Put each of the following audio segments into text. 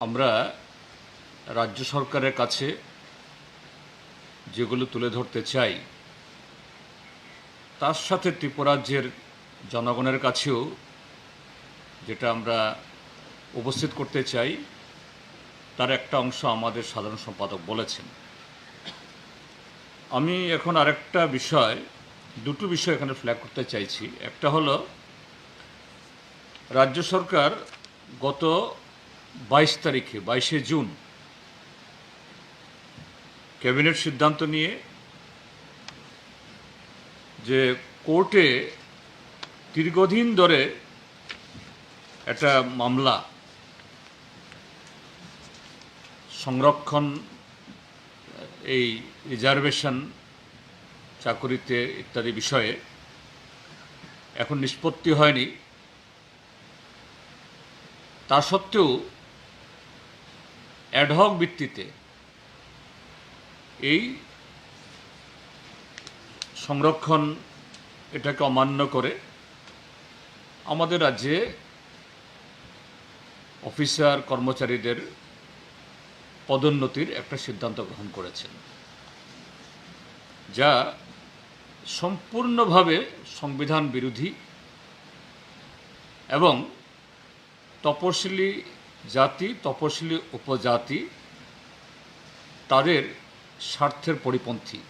আমরা রাজ্য সরকারের কাছে যেগুলো তুলে ধরতে চাই তার সাথে ত্রিপুরাজ্যের জনগণের কাছেও যেটা আমরা উপস্থিত করতে চাই তার একটা অংশ আমাদের সাধারণ সম্পাদক বলেছেন। আমি এখন আরেকটা দুটো বিষয় এখানে ফ্ল্যাগ করতে চাইছি। একটা হলো রাজ্য সরকার গত 22 জুন ক্যাবিনেট সিদ্ধান্ত নিয়ে যে কোর্টে দীর্ঘদিন ধরে একটা মামলা সংরক্ষণ এই রিজার্ভেশন চাকুরিতে ইত্যাদি বিষয়ে এখন নিষ্পত্তি হয়নি, তা সত্ত্বেও অ্যাডহক ভিত্তিতে এই সংরক্ষণ এটাকে অমান্য করে আমাদের রাজ্যে অফিসার কর্মচারীদের পদোন্নতির একটা সিদ্ধান্ত গ্রহণ করেছেন, যা সম্পূর্ণভাবে সংবিধান বিরোধী এবং তপশিলি জাতি তপশিলি উপজাতি তাদের স্বার্থের পরিপন্থী।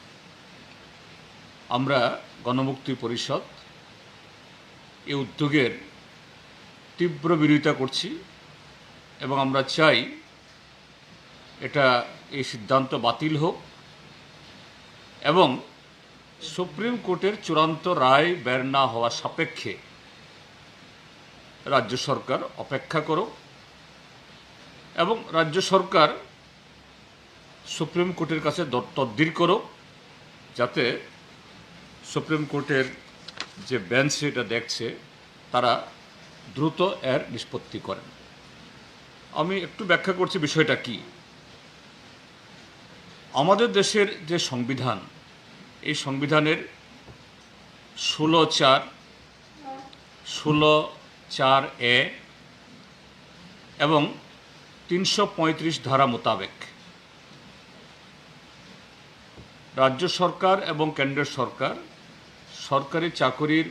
আমরা গণমুক্তি পরিষদ এই উদ্যোগের তীব্র বিরোধিতা করছি এবং আমরা চাই এই সিদ্ধান্ত বাতিল হোক এবং সুপ্রিম কোর্টের চূড়ান্ত রায় বের না হওয়া সাপেক্ষে রাজ্য সরকার অপেক্ষা করুক এবং রাজ্য সরকার সুপ্রিম কোর্টের কাছে তদবির করুক, যাতে সুপ্রিম কোর্টের যে বেঞ্চ এটা দেখছে তারা দ্রুত এর নিষ্পত্তি করেন। আমি একটু ব্যাখ্যা করছি বিষয়টা কি। আমাদের দেশের যে সংবিধান, এই সংবিধানের 16(4)(16)(4)(a) এবং 335 ধারা মোতাবেক রাজ্য সরকার এবং কেন্দ্রীয় সরকার সরকারি চাকরির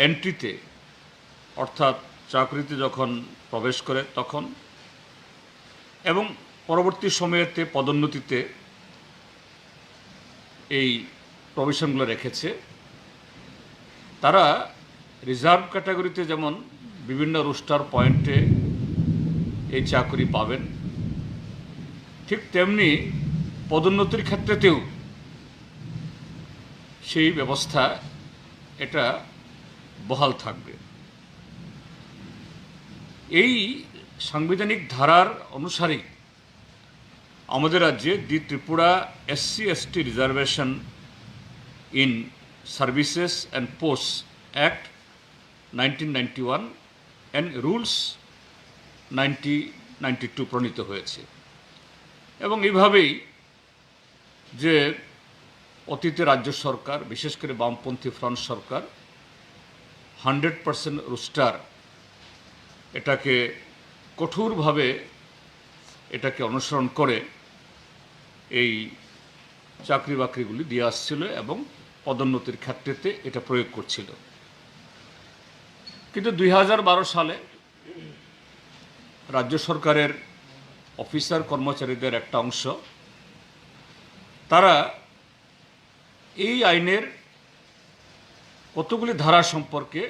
এন্ট্রিতে, অর্থাৎ চাকরিতে যখন প্রবেশ করে তখন এবং পরবর্তী সময়েতে পদোন্নতিতে এই প্রভিশনগুলো রেখেছে। তারা রিজার্ভ ক্যাটাগরিতে যেমন বিভিন্ন রোস্টার পয়েন্টে এই চাকরি পাবেন, ঠিক তেমনি পদোন্নতির ক্ষেত্রেতেও সেই ব্যবস্থা এটা বহাল থাকবে। এই সাংবিধানিক ধারার অনুসারে আমাদের রাজ্যে the Tripura SC/ST reservation in services and post act 1991 and rules 1992 প্রণীত হয়েছে এবং এইভাবেই যে অতীতে রাজ্য সরকার, বিশেষ করে বামপন্থী ফ্রন্ট সরকার 100% রোস্টার এটাকে কঠোরভাবে এটাকে অনুসরণ করে এই চাকরি বাকরিগুলি দিয়ে আসছিল এবং পদোন্নতির ক্ষেত্রেতে এটা প্রয়োগ করছিল। কিন্তু 2012 সালে রাজ্য সরকারের অফিসার কর্মচারীদের একটা অংশ তারা এই আইনের কতগুলি ধারা সম্পর্কে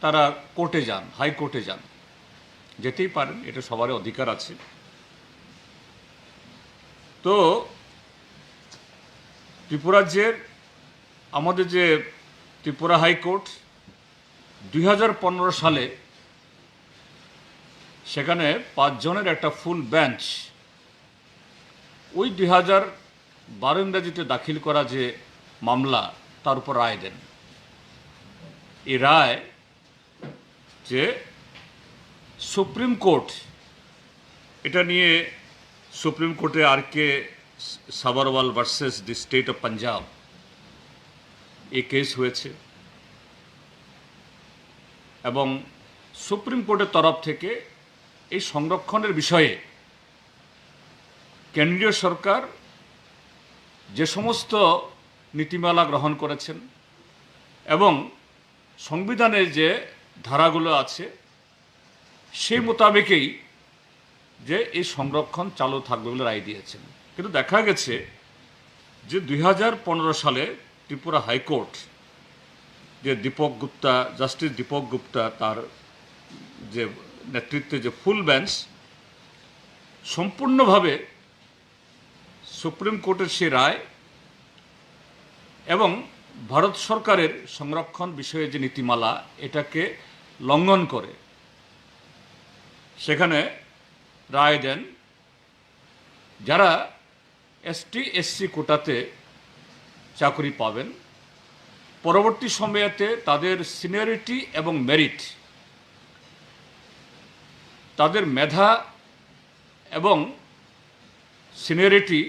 তারা কোর্টে যান, হাইকোর্টে যান। যেতেই পারেন, এটা সবারই অধিকার আছে। তো ত্রিপুরাজ্যের আমাদের যে ত্রিপুরা হাইকোর্ট 2015 সালে সেখানে 5 জনের একটা ফুল বেঞ্চ ওই 2012 ইংরাজিতে দাখিল করা যে মামলা তার উপর রায় দেন। এই রায় যে সুপ্রিম কোর্ট এটা নিয়ে সুপ্রিম কোর্টে RK Sabharwal versus the state of Punjab এই কেস হয়েছে এবং সুপ্রিম কোর্টের তরফ থেকে এই সংরক্ষণের বিষয়ে কেন্দ্রীয় সরকার যে সমস্ত নীতিমালা গ্রহণ করেছেন এবং সংবিধানের যে ধারাগুলো আছে সেই মোতাবেকই যে এই সংরক্ষণ চালু থাকবে বলে রায় দিয়েছেন। কিন্তু দেখা গেছে যে 2015 সালে ত্রিপুরা হাইকোর্ট যে দীপক গুপ্তা, জাস্টিস দীপক গুপ্তা তার যে নেতৃত্বে যে ফুল বেঞ্চ সম্পূর্ণভাবে সুপ্রিম কোর্টের সে রায় এবং ভারত সরকারের সংরক্ষণ বিষয়ে যে নীতিমালা এটাকে লঙ্ঘন করে সেখানে রায় দেন যারা এসটি এসসি কোটাতে চাকরি পাবেন পরবর্তী সময়েতে তাদের সিনিয়রিটি এবং মেরিট, তাদের মেধা এবং সিনিয়রিটি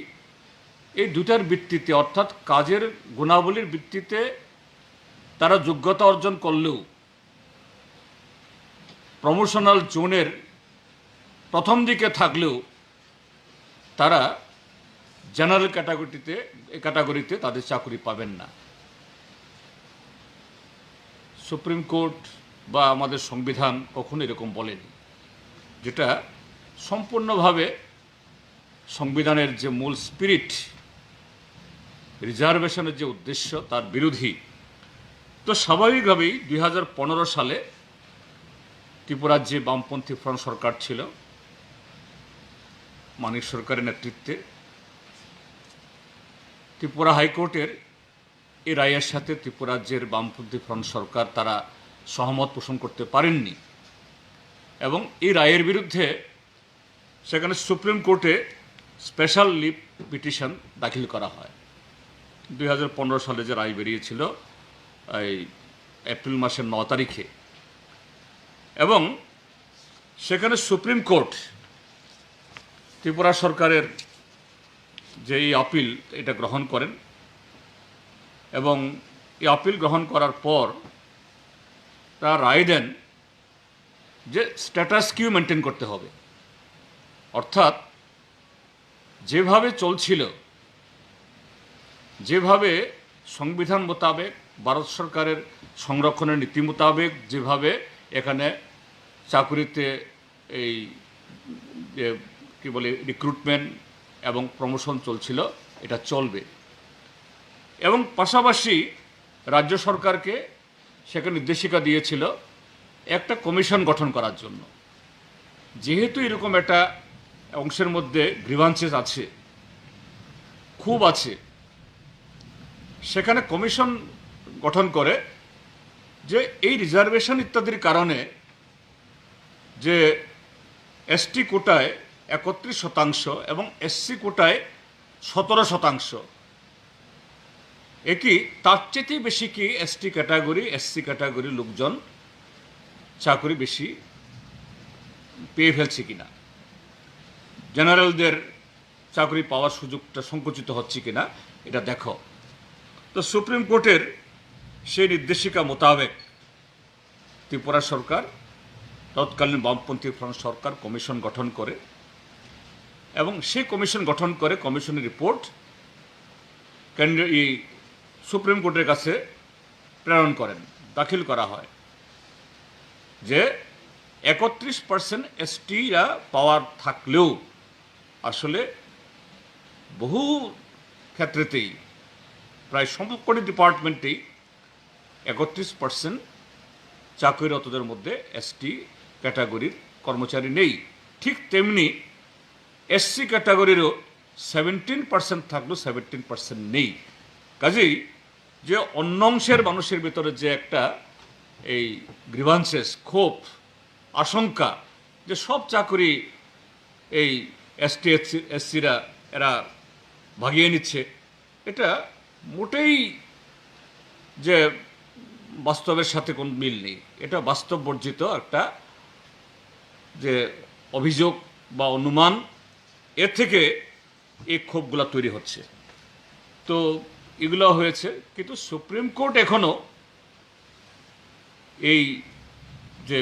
এই দুটার ভিত্তিতে অর্থাৎ কাজের গুণাবলীর ভিত্তিতে তারা যোগ্যতা অর্জন করলেও প্রমোশনাল জোনের প্রথম দিকে থাকলেও তারা জেনারেল ক্যাটাগরিতে তাদের চাকরি পাবেন না। সুপ্রিম কোর্ট বা আমাদের সংবিধান কখনো এরকম বলেনি, যেটা সম্পূর্ণভাবে সংবিধানের যে মূল স্পিরিট, রিজার্ভেশনের যে উদ্দেশ্য তার বিরোধী। তো স্বাভাবিকভাবেই 2015 সালে ত্রিপুরার যে বামপন্থী ফ্রন্ট সরকার ছিল মানিক সরকারের নেতৃত্বে, ত্রিপুরা হাইকোর্টের এই রায়ের সাথে ত্রিপুরা রাজ্যের বামপন্থী ফ্রন্ট সরকার তারা সহমত পোষণ করতে পারেননি এবং এই রায়ের বিরুদ্ধে সেখানে সুপ্রিম কোর্টে স্পেশাল লিভ পিটিশন দাখিল করা হয়। 2015 সালে যে রায় বেরিয়েছিল এই এপ্রিল মাসের 9 তারিখে, এবং সেখানে সুপ্রিম কোর্ট ত্রিপুরা সরকারের যে এই আপিল এটা গ্রহণ করেন এবং এই আপিল গ্রহণ করার পর তারা রায় দেন যে স্ট্যাটাস কিউ মেনটেন করতে হবে, অর্থাৎ যেভাবে চলছিল, যেভাবে সংবিধান মোতাবেক ভারত সরকারের সংরক্ষণের নীতি মোতাবেক যেভাবে এখানে চাকুরিতে এই যে কী বলে রিক্রুটমেন্ট এবং প্রমোশন চলছিল এটা চলবে। এবং পাশাপাশি রাজ্য সরকারকে সেখানে নির্দেশিকা দিয়েছিল একটা কমিশন গঠন করার জন্য। যেহেতু এরকম একটা অংশের মধ্যে গ্রিভান্সেস আছে, খুব আছে, সেখানে কমিশন গঠন করে যে এই রিজার্ভেশন ইত্যাদির কারণে যে এসটি কোটায় 31% এবং এসসি কোটায় 17%, একই তার চেয়ে বেশি কি এসটি ক্যাটাগরি এসসি ক্যাটাগরির লোকজন চাকরি বেশি পেয়ে ফেলছে কিনা, জেনারেলদের চাকরি পাওয়ার সুযোগটা সংকুচিত হচ্ছে কিনা এটা দেখো। তো সুপ্রিম কোর্টের সেই নির্দেশিকা মোতাবেক ত্রিপুরা সরকার তৎকালীন বামপন্থী ফ্রন্ট সরকার কমিশন গঠন করে এবং সেই কমিশন গঠন করে কমিশনের রিপোর্ট সুপ্রিম কোর্টের কাছে প্রেরণ করেন, দাখিল করা হয় যে 31% এসটিরা পাওয়ার থাকলেও আসলে বহু ক্ষেত্রেতেই প্রায় সবকটি ডিপার্টমেন্টেই 31% চাকরিরতদের মধ্যে এসটি ক্যাটাগরির কর্মচারী নেই। ঠিক তেমনি এসসি ক্যাটাগরিরও 17% থাকলেও 17% নেই। কাজেই যে অন্য অংশের মানুষের ভিতরে যে একটা এই গ্রিভান্সেস, ক্ষোভ, আশঙ্কা যে সব চাকরি এই এসটি এসসিরা এরা ভাগিয়ে নিচ্ছে, এটা মোটেই যে বাস্তবের সাথে কোনো মিল নেই। এটা বাস্তব বর্জিত একটা যে অভিযোগ বা অনুমান, এর থেকে এই ক্ষোভগুলো তৈরি হচ্ছে। তো এগুলো হয়েছে, কিন্তু সুপ্রিম কোর্ট এখনো এই যে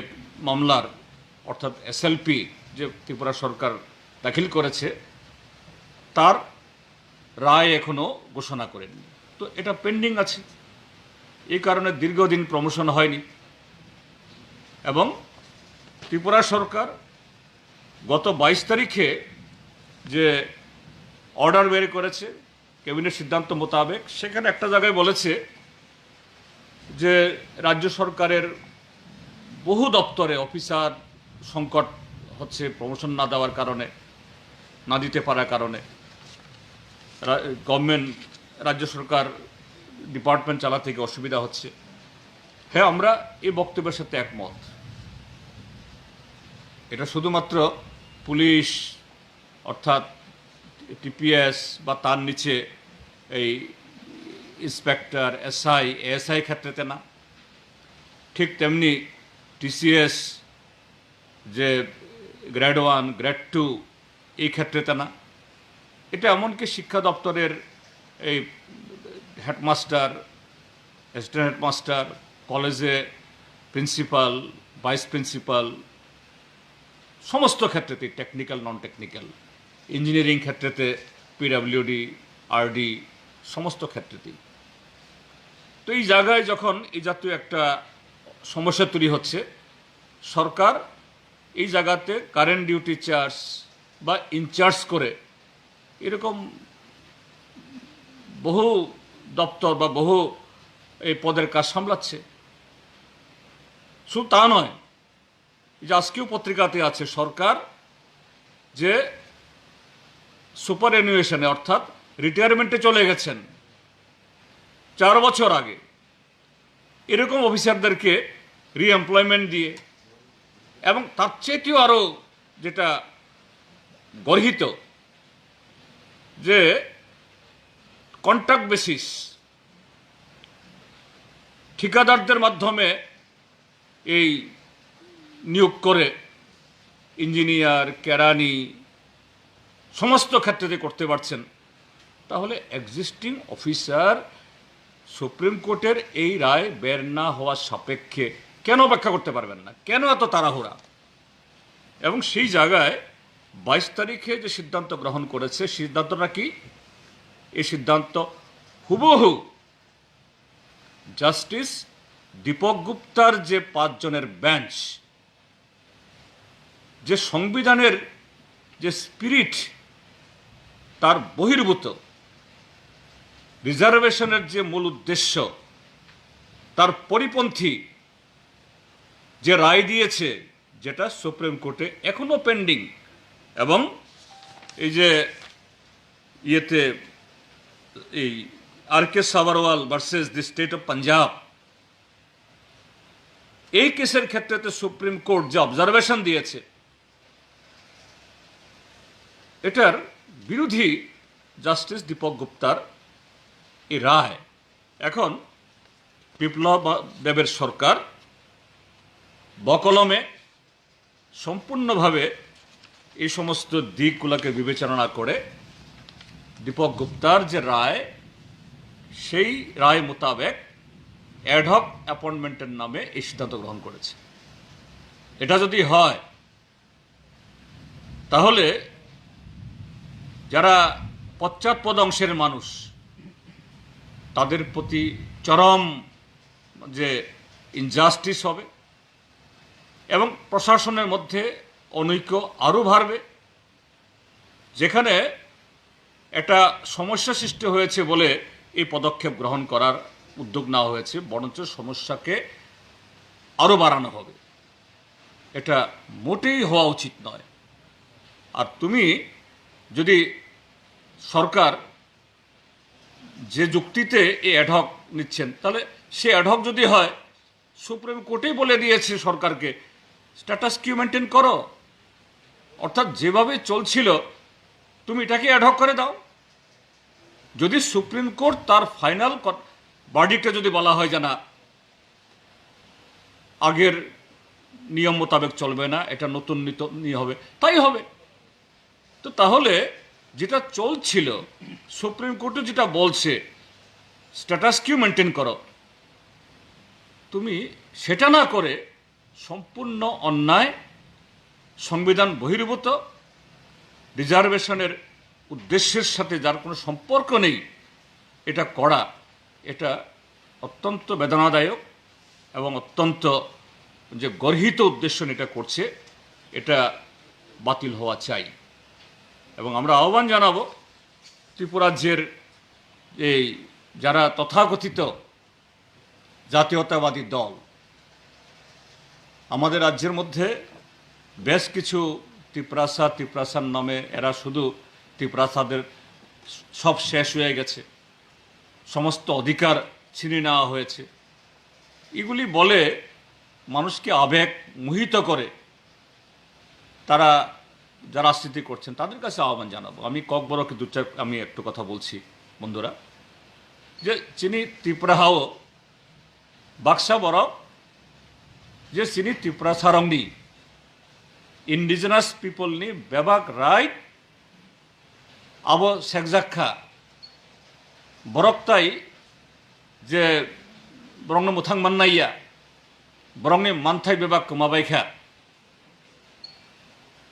মামলার অর্থাৎ এসএলপি যে ত্রিপুরা সরকার দাখিল করেছে তার রায় এখনো ঘোষণা করেনি, তো এটা পেন্ডিং আছে। এই কারণে দীর্ঘদিন প্রমোশন হয়নি। এবং ত্রিপুরা সরকার গত 22 তারিখে যে অর্ডার বের করেছে ক্যাবিনেট সিদ্ধান্ত মোতাবেক, সেখানে একটা জায়গায় বলেছে যে রাজ্য সরকারের বহু দপ্তরে অফিসার সংকট হচ্ছে প্রমোশন না দেওয়ার কারণে, না দিতে পারার কারণে গভর্নমেন্ট রাজ্য সরকার ডিপার্টমেন্ট চালাতে গিয়ে অসুবিধা হচ্ছে। হ্যাঁ, আমরা এই বক্তব্যের সাথে একমত। এটা শুধুমাত্র পুলিশ অর্থাৎ টিপিএস বা তার নিচে এই ইন্সপেক্টর, এসআই, এএসআই ক্ষেত্রেতে না, ঠিক তেমনি টিসিএস যে গ্রেড 1, গ্রেড 2 এই ক্ষেত্রেতে না। এটা এমনকি শিক্ষা দপ্তরের এই হেডমাস্টার, অ্যাসিস্ট্যান্ট হেডমাস্টার, কলেজে প্রিন্সিপাল, ভাইস প্রিন্সিপাল, সমস্ত ক্ষেত্রেতে, টেকনিক্যাল, নন টেকনিক্যাল, ইঞ্জিনিয়ারিং ক্ষেত্রেতে পিডাব্লিউডি, আরডি, সমস্ত ক্ষেত্রেতেই। তো এই জায়গায় যখন এই জাতীয় একটা সমস্যা তৈরি হচ্ছে, সরকার এই জায়গাতে কারেন্ট ডিউটি চার্জ বা ইনচার্জ করে এরকম বহু দপ্তর বা বহু এই পদের কাজ সামলাচ্ছে। শুধু তা নয়, যে আজকেও পত্রিকাতে আছে সরকার যে সুপার অ্যানুয়েশনে অর্থাৎ রিটায়ারমেন্টে চলে গেছেন 4 বছর আগে, এরকম অফিসারদেরকে রিএমপ্লয়মেন্ট দিয়ে, এবং তার চেয়েও আরও যেটা গর্হিত, যে কন্ট্রাক্ট বেসিস ঠিকাদারদের মাধ্যমে এই নিয়োগ করে ইঞ্জিনিয়ার, কেরানি সমস্ত ক্ষেত্রে করতে পারছেন। তাহলে এক্সিস্টিং অফিসার সুপ্রিম কোর্টের এই রায় বের না হওয়ার সাপেক্ষে কেন ব্যাখ্যা করতে পারবেন না? কেন এত তাড়াহুড়া? এবং সেই জায়গায় 22 তারিখে যে সিদ্ধান্ত গ্রহণ করেছে, সিদ্ধান্তটা কি? এই সিদ্ধান্ত হুবহু জাস্টিস দীপক গুপ্তার যে 5 জনের বেঞ্চ, যে সংবিধানের যে স্পিরিট তার বহির্ভূত, রিজার্ভেশনের যে মূল উদ্দেশ্য তার পরিপন্থী যে রায় দিয়েছে, যেটা সুপ্রিম কোর্টে এখনো পেন্ডিং। এবং এই যে ইয়েতে এই RK. Sabharwal versus the state of Punjab, এই কেসের ক্ষেত্রে সুপ্রিম কোর্ট যে অবজারভেশন দিয়েছে, এটার বিরোধী জাস্টিস দীপক গুপ্তার এই রায়। এখন বিপ্লব দেবের সরকার বকলমে সম্পূর্ণভাবে এই সমস্ত দিকগুলোকে বিবেচনা করে দীপক গুপ্তার যে রায়, সেই রায় মোতাবেক অ্যাডহক অ্যাপয়েন্টমেন্টের নামে এই সিদ্ধান্ত গ্রহণ করেছে। এটা যদি হয় তাহলে যারা পশ্চাৎপদ অংশের মানুষ, তাদের প্রতি চরম যে ইনজাস্টিস হবে এবং প্রশাসনের মধ্যে অনৈক্য আরও বাড়বে। যেখানে একটা সমস্যা সৃষ্টি হয়েছে বলে এই পদক্ষেপ গ্রহণ করার উদ্যোগ নেওয়া হয়েছে, বরঞ্চ সমস্যাকে আরও বাড়ানো হবে। এটা মোটেই হওয়া উচিত নয়। আর তুমি যদি সরকার যে যুক্তিতে এই অ্যাডহক নিচ্ছেন, তাহলে সে অ্যাডহক যদি হয়, সুপ্রিম কোর্টেই বলে দিয়েছে সরকারকে স্ট্যাটাস কিউ মেনটেন করো, অর্থাৎ যেভাবে চলছিল তুমি এটাকে অ্যাডহক করে দাও। যদি সুপ্রিম কোর্ট তার ফাইনাল ভার্ডিক্টে যদি বলা হয় যে না, আগের নিয়ম মোতাবেক চলবে না, এটা নতুন নিয়ম হবে, তাই হবে। তো তাহলে যেটা চলছিল, সুপ্রিম কোর্টে যেটা বলছে স্ট্যাটাস কিউ মেনটেন করো, তুমি সেটা না করে সম্পূর্ণ অন্যায়, সংবিধান বহির্ভূত রিজার্ভেশনের উদ্দেশ্যের সাথে যার কোনো সম্পর্ক নেই এটা করা, এটা অত্যন্ত বেদনাদায়ক এবং অত্যন্ত যে গর্হিত উদ্দেশ্য নিয়ে এটা করছে, এটা বাতিল হওয়া চাই। এবং আমরা আহ্বান জানাবো ত্রিপুরাজ্যের এই যারা তথাকথিত জাতীয়তাবাদী দল, আমাদের রাজ্যের মধ্যে বেশ কিছু ত্রিপ্রাসাদ নামে এরা শুধু ত্রিপ্রাসাদের সব শেষ হয়ে গেছে, সমস্ত অধিকার ছিনিয়ে নেওয়া হয়েছে, এগুলি বলে মানুষকে আবেগ মোহিত করে তারা যারা রাজনীতি করছেন তাদের কাছে আহ্বান জানাবো। আমি ককবরকে আমি একটু কথা বলছি বন্ধুরা, যে চিনি ত্রিপুরাহাও বাক্সা বরক যে চিনি ত্রিপুরা সারংনি ইন্ডিজিনাস পিপলনি বেবাক রাইট আবো সেকজাক্ষা বরকতাই যে বরংনো মুথাং মান্নাইয়া বরংনি মানথাই বেবাক কমাबायखा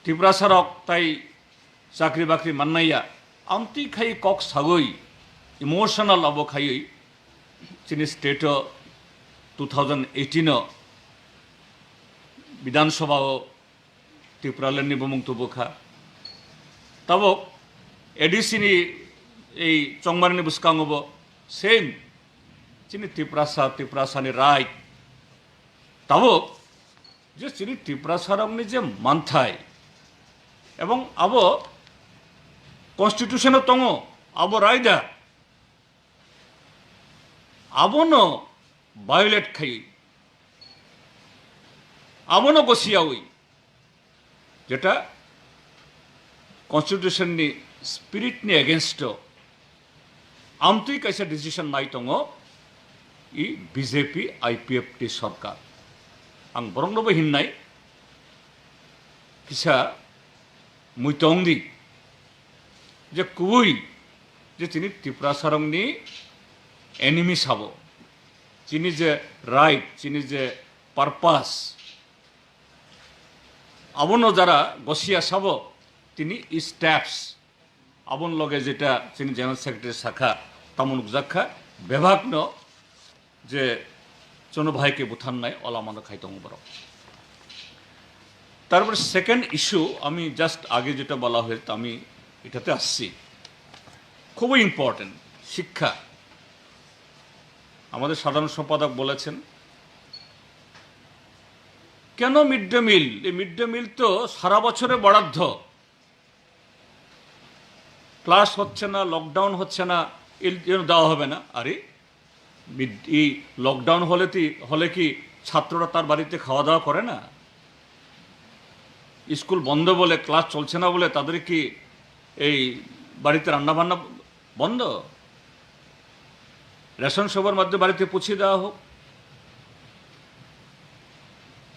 ত্রিপুরা সারক তাই চাকরি বাকরি মান্নাইয়া আমতি খাই কক সাগই ইমোশনাল আবো খাই চিনি স্টেট 2018 বিধানসভা ও ত্রিপুরালের নিবমুক্ত বোখা তব এডিসিনি এই চংমারিনি বুসকাঙ্গব সেম চিনি ত্রিপুরাসানি রায় তব যে চিনি ত্রিপুরাসারংনি যে মানথাই এবং আবো কনস্টিটিউশনে তঙ আবো রায়দা আবনো ভায়োলেট খাই আবনো গসিয়াউই যেটা কনস্টিটিউশনनि स्पिरिटनि एगेन्स्ट आमतुई कैसे डिसिशन नाय दङ इ बीजेपी आईपीएफ टी सरकार आं बरंनोबो हिन्नाय किसा मुइतंगदि जे कुई जे तिनि त्रिपुरा सारंनि एनिमी साबो चिनि जे राइट चिनि जे पारपास आबनो जारा गसिया साबो तिनि स्टेप्स आबन लगे जेटा चिनि जनरल सेक्रेटारि शाखा तामुन जाखा बेभाग्न जे चनो भाईके बुथान्नाय अलामानो खाइतंग बर तारपर सेकेंड इश्यू आमी जस्ट आगे जेटा बला हयेছে आमी एटाते आसছি খুব ইম্পর্টেন্ট শিক্ষা আমাদের সাধারণ সম্পাদক বলেছেন কেন মিড ডে মিল এই মিড ডে মিল তো সারা বছরে বরাদ্দ ক্লাস হচ্ছে না লকডাউন হচ্ছে না এর জন্য দেওয়া হবে না আরে এই লকডাউন হলে কি ছাত্ররা তার বাড়িতে খাওয়া দাওয়া করে না স্কুল বন্ধ বলে ক্লাস চলছে না বলে তাদের কি এই বাড়িতে রান্না বান্না বন্ধ রেশন সবার মাধ্যমে বাড়িতে পৌঁছে দেওয়া হোক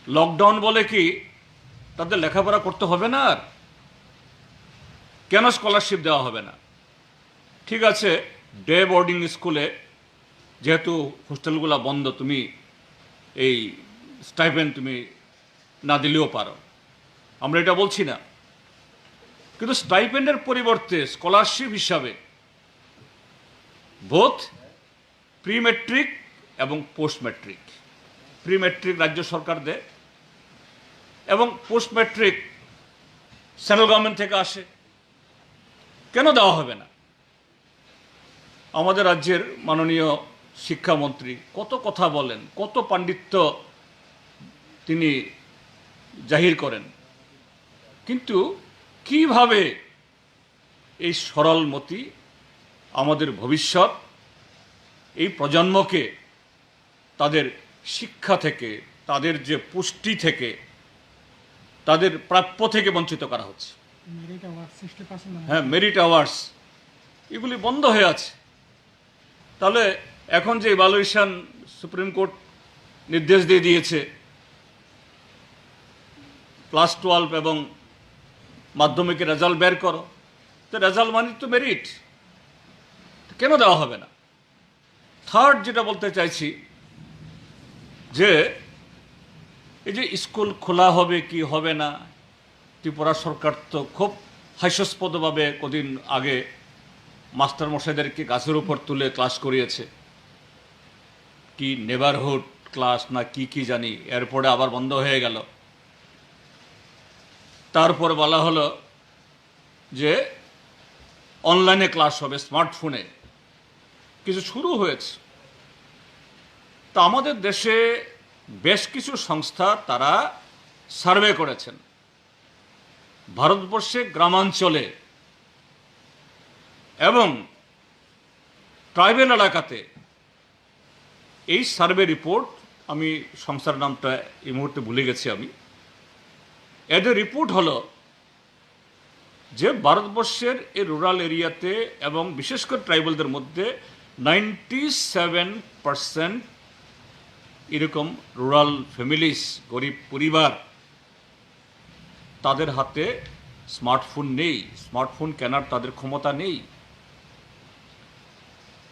লকডাউন বলে কি তাদের লেখাপড়া করতে হবে না আর কেন স্কলারশিপ দেওয়া হবে না ঠিক আছে ডে বোর্ডিং স্কুলে যেহেতু হোস্টেলগুলো বন্ধ তুমি এই স্টাইপেন্ড তুমি না দিলেও পারো আমরা এটা বলছি না কিন্তু স্টাইপেন্ডের পরিবর্তে স্কলারশিপ হিসাবে বোথ প্রি ম্যাট্রিক এবং পোস্ট ম্যাট্রিক প্রি ম্যাট্রিক রাজ্য সরকার দেয় এবং পোস্ট ম্যাট্রিক সেন্ট্রাল গভর্নমেন্ট থেকে আসে কেন দেওয়া হবে না আমাদের রাজ্যের মাননীয় শিক্ষামন্ত্রী কত কথা বলেন কত পাণ্ডিত্য তিনি জাহির করেন কিন্তু কিভাবে এই সরলমতি আমাদের ভবিষ্যৎ এই প্রজন্মকে তাদের শিক্ষা থেকে তাদের যে পুষ্টি থেকে তাদের প্রাপ্য থেকে বঞ্চিত করা হচ্ছে হ্যাঁ মেরিট অ্যাওয়ার্ডস এগুলি বন্ধ হয়ে আছে তাহলে এখন যে ইভালুয়েশন সুপ্রিম কোর্ট নির্দেশ দিয়ে দিয়েছে ক্লাস 12 এবং মাধ্যমিকের রেজাল্ট বের করো তো রেজাল্ট মানে তো মেরিট কেন দেওয়া হবে না থার্ড যেটা বলতে চাইছি যে এই যে স্কুল খোলা হবে কি হবে না ত্রিপুরা সরকার তো খুব হাস্যাস্পদভাবে কদিন আগে মাস্টারমশাইদেরকে গাছের উপর তুলে ক্লাস করিয়েছে, কি নেবারহুড ক্লাস না কি কি জানি, এরপরে আবার বন্ধ হয়ে গেল। তারপর বলা হলো যে অনলাইনে ক্লাস হবে স্মার্টফোনে, কিছু শুরু হয়েছে। তা আমাদের দেশে বেশ কিছু সংস্থা তারা সার্ভে করেছেন ভারতবর্ষে গ্রামাঞ্চলে এবং ট্রাইবেল এলাকাতে। এই সার্ভে রিপোর্ট, আমি সংস্থার নামটা এই মুহূর্তে ভুলে গেছি আমি, এদের রিপোর্ট হলো যে ভারতবর্ষের এই রুরাল এরিয়াতে এবং বিশেষ করে ট্রাইবেলদের মধ্যে 97% এরকম রুরাল ফ্যামিলিস, গরিব পরিবার, তাদের হাতে স্মার্টফোন নেই, স্মার্টফোন কেনার তাদের ক্ষমতা নেই।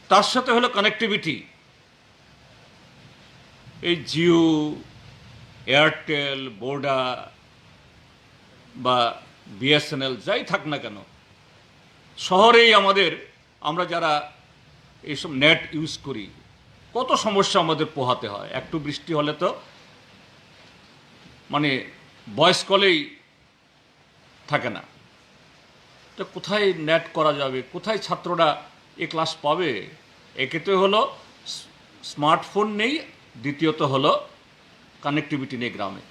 তার সাথে হলো কানেক্টিভিটি। এই জিও, এয়ারটেল, ভোডা বা বিএসএনএল যাই থাক না কেন, শহরেই আমরা যারা এইসব নেট ইউজ করি, কত সমস্যা আমাদের পোহাতে হয়। একটু বৃষ্টি হলে তো মানে ভয়েস কলেই থাকে না। তো কোথায় নেট করা যাবে, কোথায় ছাত্ররা এ ক্লাস পাবে? এক্ষেত্রে হলো স্মার্টফোন নেই, দ্বিতীয়ত হলো কানেক্টিভিটি নেই গ্রামে।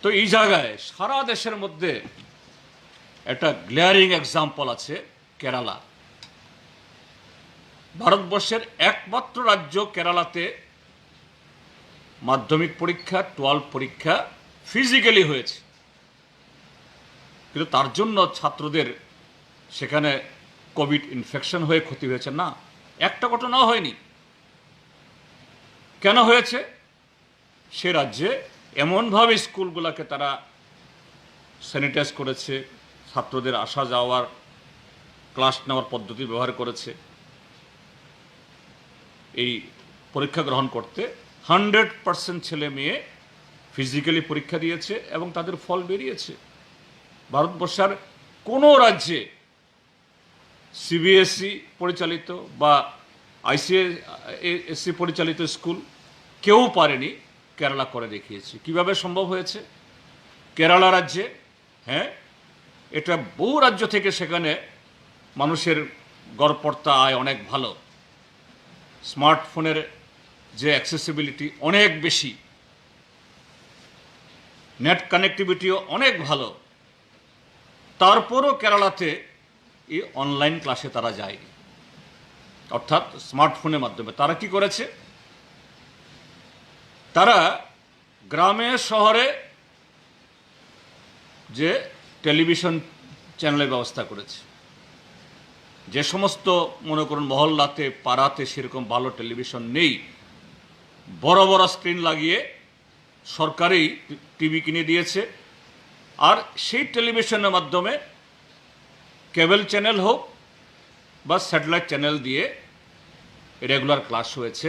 তো এই জায়গায় সারা দেশের মধ্যে একটা গ্লেয়ারিং এক্সাম্পল আছে কেরালা। ভারতবর্ষের একমাত্র রাজ্য কেরালাতে মাধ্যমিক পরীক্ষা, 12 পরীক্ষা ফিজিক্যালি হয়েছে, কিন্তু তার জন্য ছাত্রদের সেখানে কোভিড ইনফেকশন হয়ে ক্ষতি হয়েছে না, একটা ঘটনাও হয়নি। কেন হয়েছে? সে রাজ্যে এমনভাবে স্কুলগুলোকে তারা স্যানিটাইজ করেছে, ছাত্রদের আসা যাওয়ার, ক্লাস নেওয়ার পদ্ধতি ব্যবহার করেছে। এই পরীক্ষা গ্রহণ করতে 100% ছেলে মেয়ে ফিজিক্যালি পরীক্ষা দিয়েছে এবং তাদের ফল বেরিয়েছে। ভারতবর্ষের কোনো রাজ্যে সিবিএসই পরিচালিত বা আইসিএসসি পরিচালিত স্কুল কেউ পারেনি, কেরালা করে দেখিয়েছে। কিভাবে সম্ভব হয়েছে? কেরালা রাজ্যে, হ্যাঁ, এটা বহু রাজ্য থেকে সেখানে মানুষের গড়পড়তা আয় অনেক ভালো, স্মার্টফোনের যে অ্যাক্সেসিবিলিটি অনেক বেশি, নেট কানেক্টিভিটিও অনেক ভালো। তারপরও কেরালাতে এই অনলাইন ক্লাসে তারা যায়নি, অর্থাৎ স্মার্টফোনের মাধ্যমে। তারা কি করেছে? তারা গ্রামে শহরে যে টেলিভিশন চ্যানেলের ব্যবস্থা করেছে, যে সমস্ত মনে করুন মহল্লাতে, পাড়াতে সেরকম ভালো টেলিভিশন নেই, বড় বড় স্ক্রিন লাগিয়ে সরকারই টিভি কিনে দিয়েছে। আর সেই টেলিভিশনের মাধ্যমে কেবল চ্যানেল হোক বা স্যাটেলাইট চ্যানেল দিয়ে রেগুলার ক্লাস হয়েছে।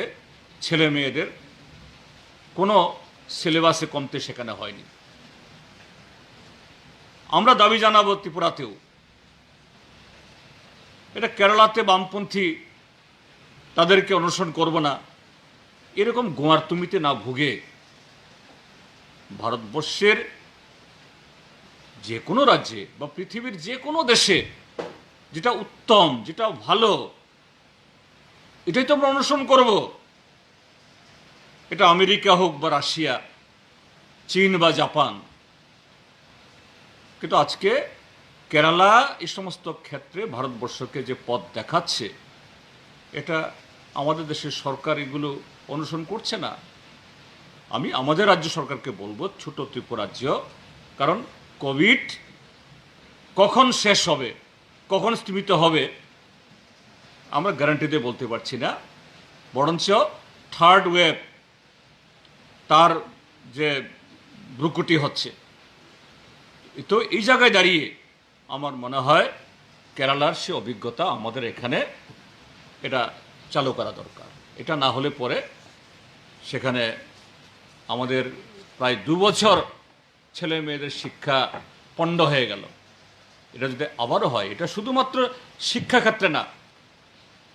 ছেলে মেয়েদের কোনো সিলেবাসে কমতে সেখানে হয়নি। আমরা দাবি জানাবো ত্রিপুরাতেও, এটা কেরালাতে বামপন্থী তাদেরকে অনুসরণ করব না, এরকম গোয়ার তুমিতে না ভুগে ভারতবর্ষের যে কোনো রাজ্যে বা পৃথিবীর যে কোনো দেশে যেটা উত্তম, যেটা ভালো, এটাই তো আমরা অনুসরণ করব। এটা আমেরিকা হোক বা রাশিয়া, চীন বা জাপান। কিন্তু আজকে কেরালা এই সমস্ত ক্ষেত্রে ভারতবর্ষকে যে পথ দেখাচ্ছে, এটা আমাদের দেশের সরকার এগুলো অনুসরণ করছে না। আমি আমাদের রাজ্য সরকারকে বলবো, ছোট ত্রিপুরা রাজ্য, কারণ কোভিড কখন শেষ হবে, কখন স্থিমিত হবে আমরা গ্যারান্টি দিয়ে বলতে পারছি না। বরঞ্চ থার্ড ওয়েভ তার যে ভ্রুকুটি হচ্ছে। তো এই জায়গায় দাঁড়িয়ে আমার মনে হয় কেরালার সে অভিজ্ঞতা আমাদের এখানে এটা চালু করা দরকার। এটা না হলে পরে সেখানে আমাদের প্রায় 2 বছর ছেলে মেয়েদের শিক্ষা পণ্ড হয়ে গেল। এটা যদি আবারও হয়, এটা শুধুমাত্র শিক্ষাক্ষেত্রে না,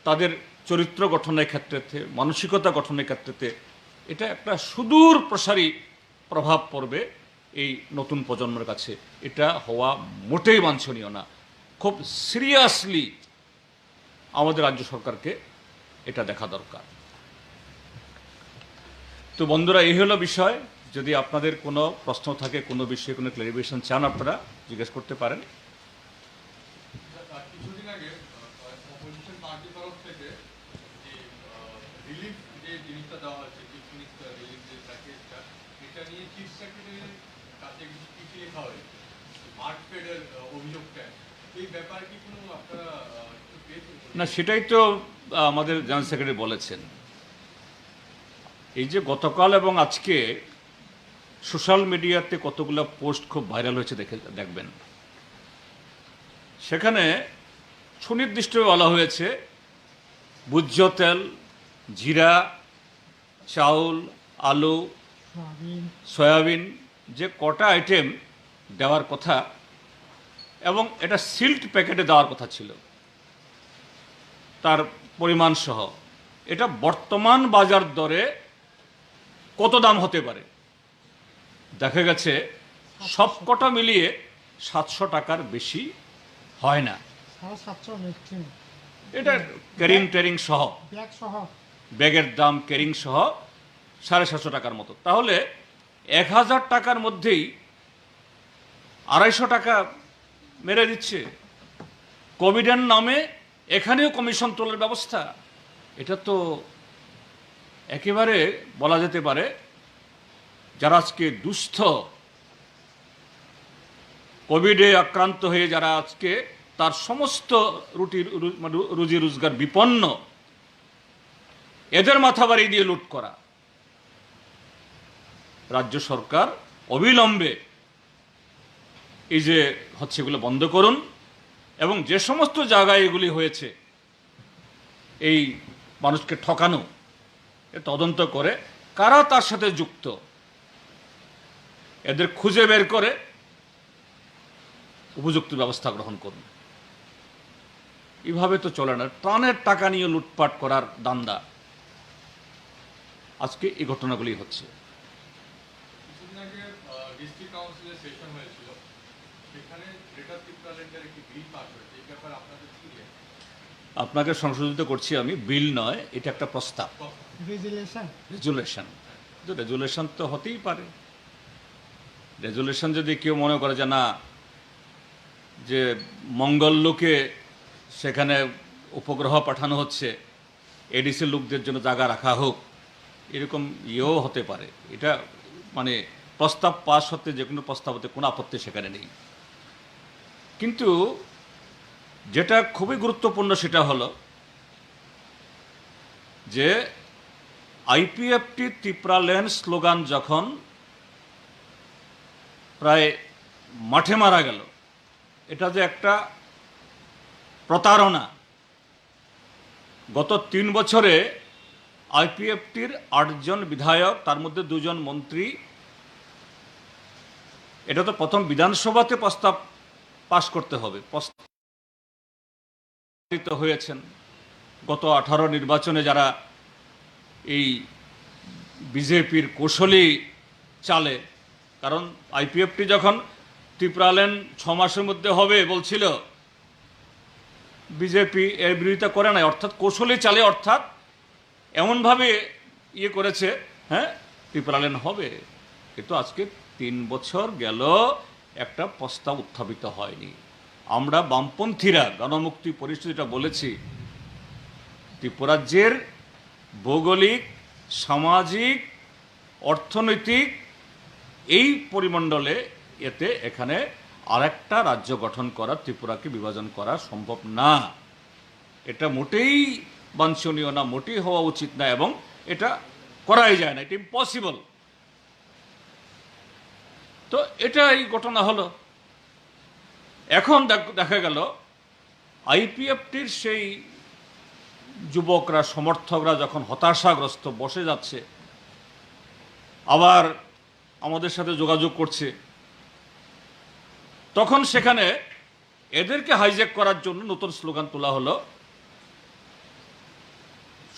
তাদের চরিত্র গঠনের ক্ষেত্রেতে, মানসিকতা গঠনের ক্ষেত্রেতে এটা একটা সুদূর প্রসারী প্রভাব পড়বে এই নতুন প্রজন্মের কাছে। এটা হওয়া মোটেই বাঞ্ছনীয় না। খুব সিরিয়াসলি আমাদের রাজ্য সরকারকে এটা দেখা দরকার। তো বন্ধুরা, এই হলো বিষয়। যদি আপনাদের কোনো প্রশ্ন থাকে, কোনো বিষয়ে কোনো ক্লারিফিকেশন চান, আপনারা জিজ্ঞেস করতে পারেন। কিছুদিন আগে অপোজিশন পার্টির তরফ থেকে যে রিলিফ যে জিনিসটা দেওয়া হচ্ছে, চিফ মিনিস্টার রিলিফ যে প্যাকেজটা, এটা নিয়ে চিফ সেক্রেটারির কাছে কিছু চিঠি লেখা হয়েছে মার্কফেডের অভিযোগটা। এই ব্যাপারে কি কোনো আপনারা কিছু পেয়েছেন? না, সেটাই তো আমাদের জেনারেল সেক্রেটারি বলেছেন। এই যে গতকাল এবং আজকে সোশ্যাল মিডিয়াতে কতগুলো পোস্ট খুব ভাইরাল হয়েছে, দেখবেন। সেখানে সুনির্দিষ্টভাবে বলা হয়েছে ভোজ্য তেল, জিরা, চাউল, আলু, সয়াবিন, যে কটা আইটেম দেওয়ার কথা এবং এটা সিল্ড প্যাকেটে দেওয়ার কথা ছিল তার পরিমাণ সহ, এটা বর্তমান বাজার দরে কত দাম হতে পারে? দেখা গেছে সব কটা মিলিয়ে 700 টাকার বেশি হয় না। এটা ক্যারিং টেরিং সহ, ব্যাগের দাম ক্যারিং সহ 750 টাকার মতো। তাহলে 1000 টাকার মধ্যেই 250 টাকা মেরে দিচ্ছে। কোভিডের নামে এখানেও কমিশন তোলার ব্যবস্থা। এটা তো একেবারে বলা যেতে পারে যারা আজকে দুস্থ, কোভিডে আক্রান্ত হয়ে যারা আজকে তার সমস্ত রুজি রোজগার বিপন্ন, এদের মাথা বাড়ি দিয়ে লুট করা। রাজ্য সরকার অবিলম্বে এই যে হচ্ছে এগুলো বন্ধ করুন, এবং যে সমস্ত জায়গায় এগুলি হয়েছে এই মানুষকে ঠকানো, তদন্ত করে কারা তার সাথে যুক্ত এদের খুঁজে বের করে উপযুক্ত ব্যবস্থা গ্রহণ করুন। এইভাবে তো চলে না। প্রাণের টাকা নিয়ে লুটপাট করার দান্দা। আজকে এই ঘটনাগুলি হচ্ছে। কিছুদিন আগে ডিস্ট্রিক্ট কাউন্সিলের সেশন হয়েছিল, সেখানে গ্রেটার ত্রিপুরাল্যান্ডের একটি বিল পাস হয়েছে। এই ব্যাপারে আপনাদের কি? আপনাকে সংশোধিত করছি আমি, বিল নয়, এটা একটা প্রস্তাব, রেজুলেশন। রেজুলেশন তো হতেই পারে। রেজুলেশন যদি কেউ মনে করে যে না, যে মঙ্গল লোকে সেখানে উপগ্রহ পাঠানো হচ্ছে, এডিসি লোকদের জন্য জায়গা রাখা হোক, এরকম ইয়েও হতে পারে। এটা মানে প্রস্তাব পাস হতে, যে কোনো প্রস্তাব হতে কোনো আপত্তি সেখানে নেই। কিন্তু যেটা খুবই গুরুত্বপূর্ণ সেটা হলো যে আইপিএফটি ত্রিপুরাল্যান্ড স্লোগান যখন প্রায় মাঠে মারা গেল, এটা যে একটা প্রতারণা। গত 3 বছরে আইপিএফটির 8 জন বিধায়ক, তার মধ্যে 2 জন মন্ত্রী, এটা তো প্রথম বিধানসভাতে প্রস্তাব পাশ করতে হবে, প্রস্তাবিত হয়েছেন। গত 18 নির্বাচনে যারা এই বিজেপির কৌশলী চালে, কারণ আইপিএফটি যখন ত্রিপুরাল্যান্ড 6 মাসের মধ্যে হবে বলছিল, বিজেপি এর বিরোধিতা করে নাই, অর্থাৎ কৌশলী চালে, অর্থাৎ এমনভাবে ইয়ে করেছে, হ্যাঁ ত্রিপুরাল্যান্ড হবে। কিন্তু আজকে 3 বছর গেল, একটা প্রস্তাব উত্থাপিত হয়নি। আমরা বামপন্থীরা গণমুক্তি পরিস্থিতিটা বলেছি, ত্রিপুরাজ্যের ভৌগোলিক, সামাজিক, অর্থনৈতিক এই পরিমণ্ডলে এতে এখানে আরেকটা রাজ্য গঠন করা, ত্রিপুরাকে বিভাজন করা সম্ভব না। এটা মোটেই বাঞ্ছনীয় না, মোটেই হওয়া উচিত না, এবং এটা করাই যায় না, এটা ইম্পসিবল। তো এটা এই ঘটনা হলো। এখন দেখা গেল আইপিএফটির সেই যুবকরা, সমর্থকরা যখন হতাশাগ্রস্ত বসে যাচ্ছে, আবার আমাদের সাথে যোগাযোগ করছে তখন সেখানে এদেরকে হাইজ্যাক করার জন্য নতুন স্লোগান তোলা হলো,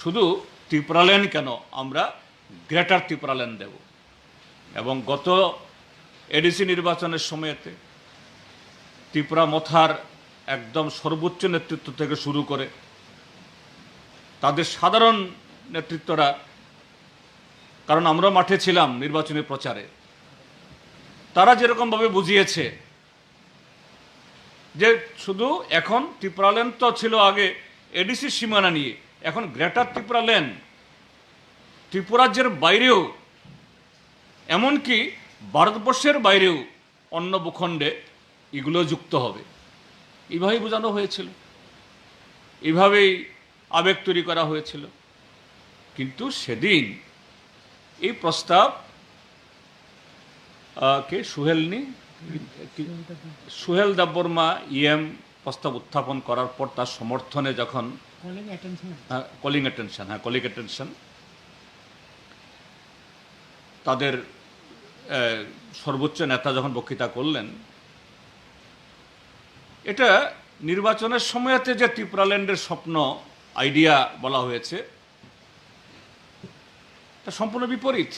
শুধু ত্রিপুরাল্যান্ড কেন, আমরা গ্রেটার ত্রিপুরাল্যান্ড দেব। এবং গত এডিসি নির্বাচনের সময়তে ত্রিপুরা মথার একদম সর্বোচ্চ নেতৃত্ব থেকে শুরু করে তাদের সাধারণ নেতৃত্বরা, কারণ আমরা মাঠে ছিলাম নির্বাচনী প্রচারে, তারা যেরকমভাবে বুঝিয়েছে যে শুধু এখন ত্রিপুরাল্যান্ড তো ছিল আগে এডিসির সীমানা নিয়ে, এখন গ্রেটার ত্রিপুরাল্যান্ড, ত্রিপুরাজ্যের বাইরেও, এমনকি ভারতবর্ষের বাইরেও অন্য ভূখণ্ডে এগুলো যুক্ত হবে, এইভাবেই বোঝানো হয়েছিল, এইভাবেই আবেগ তৈরি করা হয়েছিল। কিন্তু সেদিন এই প্রস্তাব কে সুহেল দেববর্মা প্রস্তাব উত্থাপন করার পর তার সমর্থনে যখন কলিং অ্যাটেনশন তাদের সর্বোচ্চ নেতা যখন বক্তৃতা করলেন, এটা নির্বাচনের সময়তে যে ত্রিপুরাল্যান্ডের স্বপ্ন আইডিয়া বলা হয়েছে তা সম্পূর্ণ বিপরীত।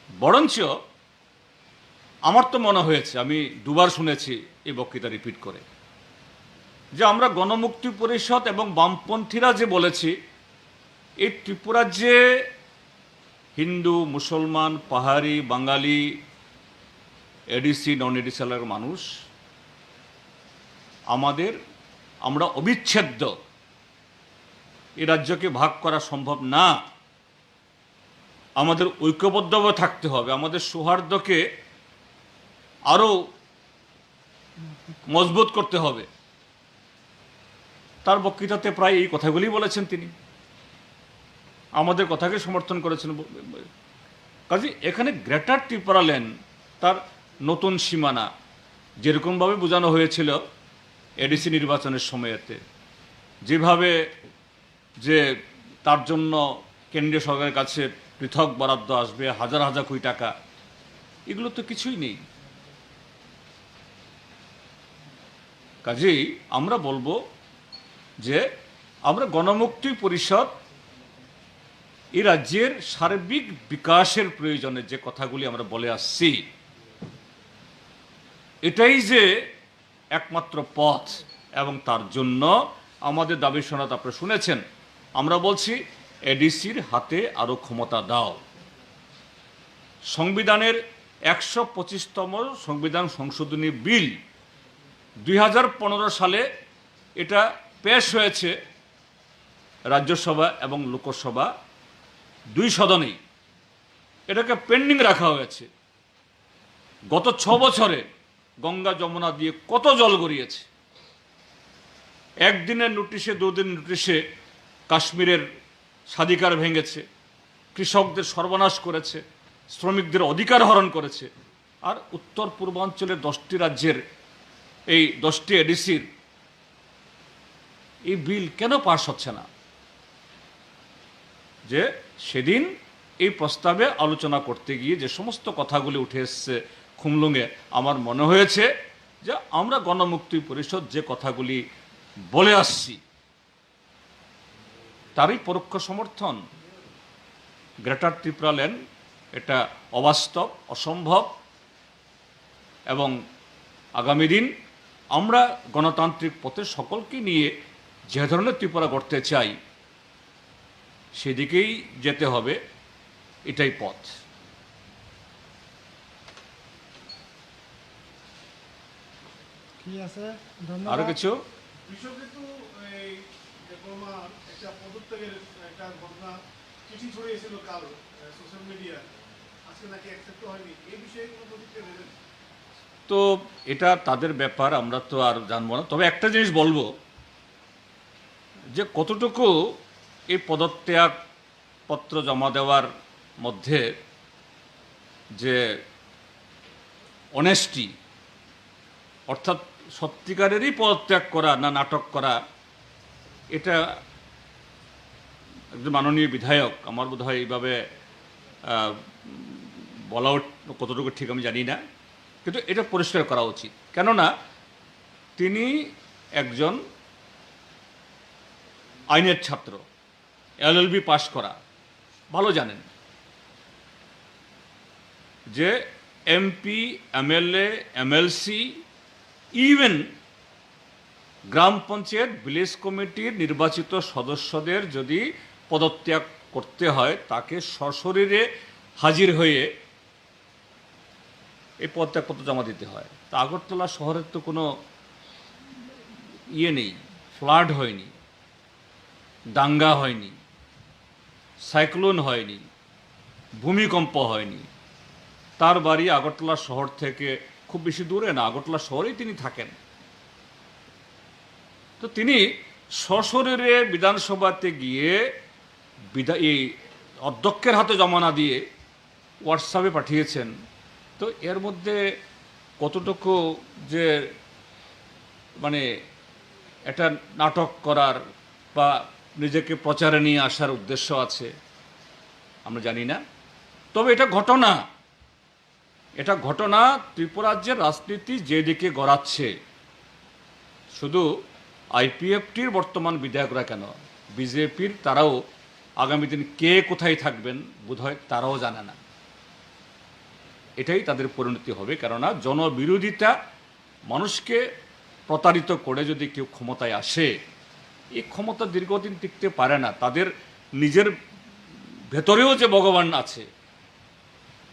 বরঞ্চ আমার তো মনে হয়েছে, আমি দুবার শুনেছি এই বক্তৃতা রিপিট করে, যে আমরা গণমুক্তি পরিষদ এবং বামপন্থীরা যে বলেছি এই ত্রিপুরা যে হিন্দু, মুসলমান, পাহাড়ি, বাঙালি, এডিসি, নন এডিসি এলাকার মানুষ, আমরা অবিচ্ছেদ্য, এই রাজ্যকে ভাগ করা সম্ভব না, আমাদের ঐক্যবদ্ধভাবে থাকতে হবে, আমাদের সৌহার্দ্যকে আরো মজবুত করতে হবে। তার বক্তৃতাতে প্রায় এই কথাগুলি বলেছেন তিনি, আমাদের কথাকে সমর্থন করেছেন। কাজে এখানে গ্রেটার ত্রিপুরাল্যান্ড, তার নতুন সীমানা, যেরকমভাবে বোঝানো হয়েছিল এডিসি নির্বাচনের সময়তে, যেভাবে যে তার জন্য কেন্দ্রীয় সরকারের কাছে পৃথক বরাদ্দ আসবে হাজার হাজার কোটি টাকা, এগুলো তো কিছুই নেই। কাজেই আমরা বলবো যে আমরা গণমুক্তি পরিষদ এই রাজ্যের সার্বিক বিকাশের প্রয়োজনে যে কথাগুলি আমরা বলে আসছি, এটাই যে একমাত্র পথ, এবং তার জন্য আমাদের দাবি সনদ আপনারা শুনেছেন, আমরা বলছি এডিসির হাতে আরো ক্ষমতা দাও। সংবিধানের 125তম সংবিধান সংশোধনী বিল 2015 সালে এটা পেশ হয়েছে রাজ্যসভা এবং লোকসভা দুই সদনেই, এটাকে পেন্ডিং রাখা হয়েছে। গত 6 বছরে গঙ্গা যমুনা দিয়ে কত জল গড়িয়েছে, একদিনের নোটিশে, 2 দিন নোটিশে কাশ্মীরের স্বাধিকার ভেঙেছে, কৃষকদের সর্বনাশ করেছে, শ্রমিকদের অধিকার হরণ করেছে। আর উত্তর পূর্বাঞ্চলের 10টি রাজ্যের এই 10টি এডিসির এই বিল কেন পাস হচ্ছে না? যে সেদিন এই প্রস্তাবে আলোচনা করতে গিয়ে যে সমস্ত কথাগুলি উঠে এসছে খুমলুঙে, আমার মনে হয়েছে যে আমরা গণমুক্তি পরিষদ যে কথাগুলি বলে আসছি তারই পরোক্ষ সমর্থন। গ্রেটার ত্রিপুরাল্যান্ড এটা অবাস্তব, অসম্ভব, এবং আগামী দিন আমরা গণতান্ত্রিক পথে সকলকে নিয়ে যে ধরনের ত্রিপুরা গড়তে চাই সেদিকেই যেতে হবে, এটাই পথ। আরো কিছু চিঠি ছড়িয়েছিল কাল সোশ্যাল মিডিয়া, আজকে নাকি অ্যাকসেপ্ট হয়নি, এই বিষয়ে কোনো প্রতিক্রিয়া দেবেন? তো এটা তাদের ব্যাপার, আমরা তো আর জানবো না। তবে একটা জিনিস বলবো, যে কতটুকু এই পদত্যাগ পত্র জমা দেওয়ার মধ্যে যে অনেস্টি, অর্থাৎ সত্যিকারেরই পদত্যাগ করা না নাটক করা, এটা একজন মাননীয় বিধায়ক, আমার বোধ হয় এইভাবে বলা কতটুকু ঠিক আমি জানি না, কিন্তু এটা পরিষ্কার করা উচিত, কেননা তিনি একজন আইনের ছাত্র, এলএলবি পাশ করা, ভালো জানেন যে এমপি, এমএলএ, এমএলসি, ইভেন গ্রাম পঞ্চায়েত, ভিলেজ কমিটির নির্বাচিত সদস্যদের যদি পদত্যাগ করতে হয়, তাকে সশরীরে হাজির হয়ে এই পদত্যাগপত্র জমা দিতে হয়। তা আগরতলা শহরের তো কোনো ইয়ে নেই, ফ্লাড হয়নি, দাঙ্গা হয়নি, সাইক্লোন হয়নি, ভূমিকম্প হয়নি। তার বাড়ি আগরতলা শহর থেকে খুব বেশি দূরে না, আগরতলা শহরেই তিনি থাকেন। তো তিনি সশরীরে বিধানসভাতে গিয়ে এই অধ্যক্ষের হাতে জমা না দিয়ে হোয়াটসঅ্যাপে পাঠিয়েছেন। তো এর মধ্যে কতটুকু যে মানে একটা নাটক করার বা নিজেকে প্রচারে নিয়ে আসার উদ্দেশ্য আছে আমরা জানি না। তবে এটা ঘটনা ত্রিপুরাজ্যের রাজনীতি যেদিকে গড়াচ্ছে, শুধু আইপিএফটির বর্তমান বিধায়করা কেন, বিজেপির তারাও আগামী দিন কে কোথায় থাকবেন বোধহয় তারাও জানে না। এটাই তাদের পরিণতি হবে, কেননা জনবিরোধিতা, মানুষকে প্রতারিত করে যদি কেউ ক্ষমতায় আসে, এই ক্ষমতা দীর্ঘদিন টিকতে পারে না। তাদের নিজের ভেতরেও যে ভগবান আছে,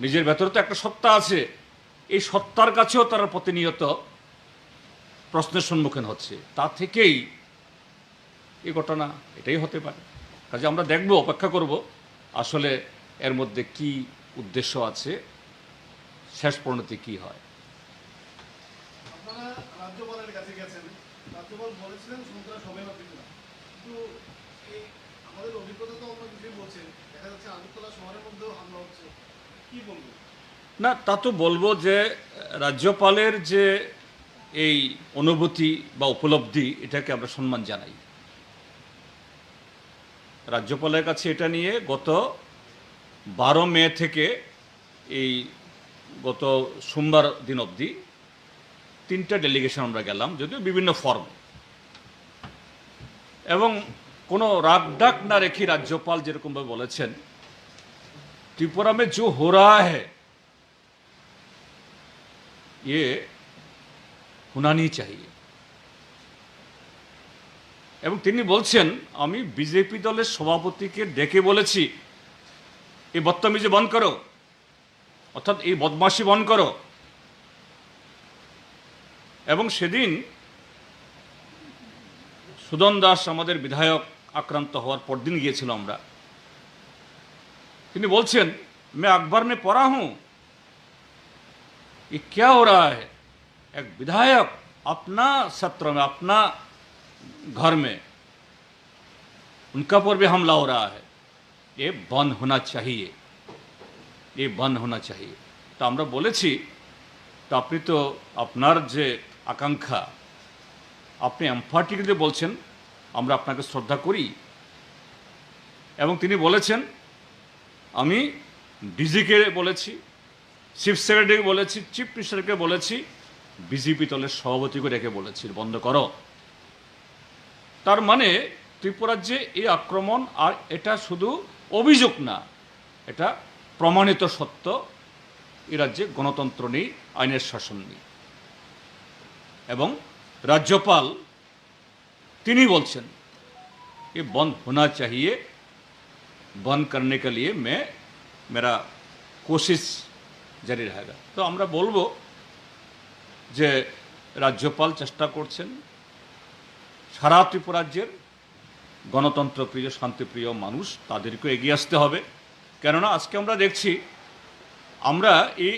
নিজের ভেতরে তো একটা সত্তা আছে, এই সত্তার কাছেও তারা প্রতিনিয়ত প্রশ্নের সম্মুখীন হচ্ছে। তা থেকেই এই ঘটনা, এটাই হতে পারে। কাজে আমরা দেখব, অপেক্ষা করব আসলে এর মধ্যে কি উদ্দেশ্য আছে, শেষ পরিণতি কি হয়। আপনারা রাজ্যপালের কাছে গেছেন, রাজ্যপাল বলেছিলেন সন্ত্রাস হবে না ত্রিপুরা, কিন্তু এই আমাদের অভিজ্ঞতা তো অন্য কিছুই বলছে, দেখা যাচ্ছে আগরতলা শহরের মধ্যেও হামলা হচ্ছে, কি বলবেন? না, তা তো বলবো যে রাজ্যপালের যে এই অনুভূতি বা উপলব্ধি, এটাকে আমরা সম্মান জানাই। রাজ্যপালের কাছে এটা নিয়ে গত 12 মে থেকে এই গত সোমবার দিন অবধি 3টা ডেলিগেশন আমরা গেলাম, যদিও বিভিন্ন ফর্ম, এবং কোনো রাগ ডাক না রেখে রাজ্যপাল যেরকমভাবে বলেছেন, त्रिपुरा में जो हो रहा है ये होना नहीं चाहिए। এবং তিনি বলছেন, আমি বিজেপি দলের সভাপতিকে ডেকে বলেছি এই বদতমিজি বন্ধ করো, অর্থাৎ এই বদমাশি বন্ধ করো। এবং সেদিন সুদন দাস আমাদের বিধায়ক আক্রান্ত হওয়ার পরদিন গিয়েছিল আমরা, তিনি বলছেন, मैं अखबार में पढ़ा हूं ये क्या हो रहा है, एक विधायक अपना सत्र में, अपना घर में, उनका पर भी हमला हो रहा है, ये बंद होना चाहिए, ये बंद होना चाहिए। तो আমরা বলেছি, তো আপনি তো আপনার যে আকাঙ্ক্ষা, আপনি এমফাটিকলি বলছেন, আমরা আপনাকে শ্রদ্ধা করি। এবং তিনি বলেছেন, আমি ডিজিকে বলেছি, চিফ সেক্রেটারিকে বলেছি, চিফ মিনিস্টারকে বলেছি, বিজেপি দলের সভাপতিকে ডেকে বলেছি বন্ধ করো। তার মানে ত্রিপুরার যে এই আক্রমণ, আর এটা শুধু অভিযোগ না, এটা প্রমাণিত সত্য, এ রাজ্যে গণতন্ত্র নেই, আইনের শাসন নেই। এবং রাজ্যপাল তিনি বলছেন ये बंद होना चाहिए, बंद करने के लिए मैं मेरा कोशिश জারি रहेगा। তো আমরা বলবো যে রাজ্যপাল চেষ্টা করছেন, সারা ত্রিপুরাজ্যের গণতন্ত্রপ্রিয়, শান্তিপ্রিয় মানুষ, তাদেরকে এগিয়ে আসতে হবে। কেননা আজকে আমরা দেখছি, আমরা এই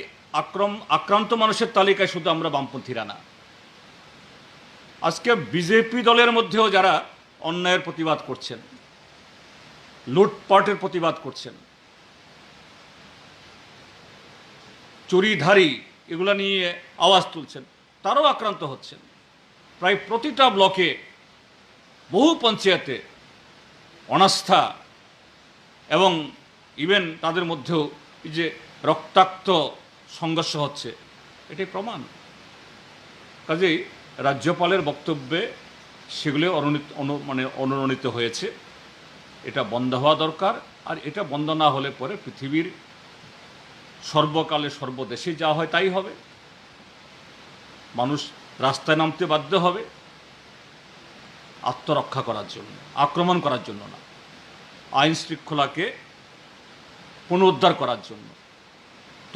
আক্রান্ত মানুষের তালিকায় শুধু আমরা বামপন্থীরা না, আজকে বিজেপি দলের মধ্যেও যারা অন্যায়ের প্রতিবাদ করছেন, লুটপাটের প্রতিবাদ করছেন, চুরিধারি এগুলো নিয়ে আওয়াজ তুলছেন, তারাও আক্রান্ত হচ্ছেন। প্রায় প্রতিটা ব্লকে, বহু পঞ্চায়েতে অনাস্থা, এবং ইভেন তাদের মধ্যেও এই যে রক্তাক্ত সংঘর্ষ হচ্ছে, এটাই প্রমাণ। কাজেই রাজ্যপালের বক্তব্যে সেগুলো অনুরণিত হয়েছে। এটা বন্ধ হওয়া দরকার। আর এটা বন্ধ না হলে পরে পৃথিবীর সর্বকালে সর্বদেশে যা হয় তাই হবে। মানুষ রাস্তায় নামতে বাধ্য হবে আত্মরক্ষা করার জন্য, আক্রমণ করার জন্য না, আইন শৃঙ্খলাকে পুনরুদ্ধার করার জন্য।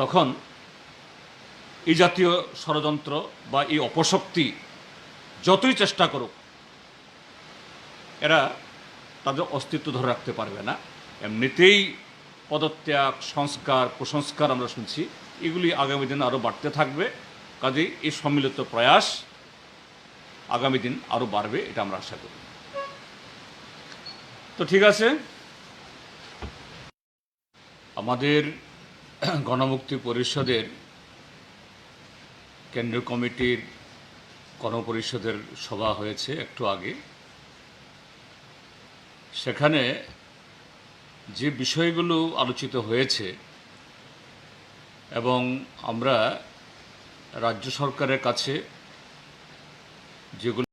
তখন এই জাতীয় ষড়যন্ত্র বা এই অপশক্তি যতই চেষ্টা করুক, এরা তাদের অস্তিত্ব ধরে রাখতে পারবে না। এমনিতেই পদত্যাগ, সংস্কার, কুসংস্কার আমরা শুনছি, এগুলি আগামী দিনে আরও বাড়তে থাকবে। কাজেই এই সম্মিলিত প্রয়াস আগামী দিন আরও বাড়বে, এটা আমরা আশা করি। তো ঠিক আছে, আমাদের গণমুক্তি পরিষদের কেন্দ্রীয় কমিটির গণপরিষদের সভা হয়েছে একটু আগে। সেখানে যে বিষয়গুলো আলোচিত হয়েছে এবং আমরা রাজ্য সরকারের কাছে যেগুলো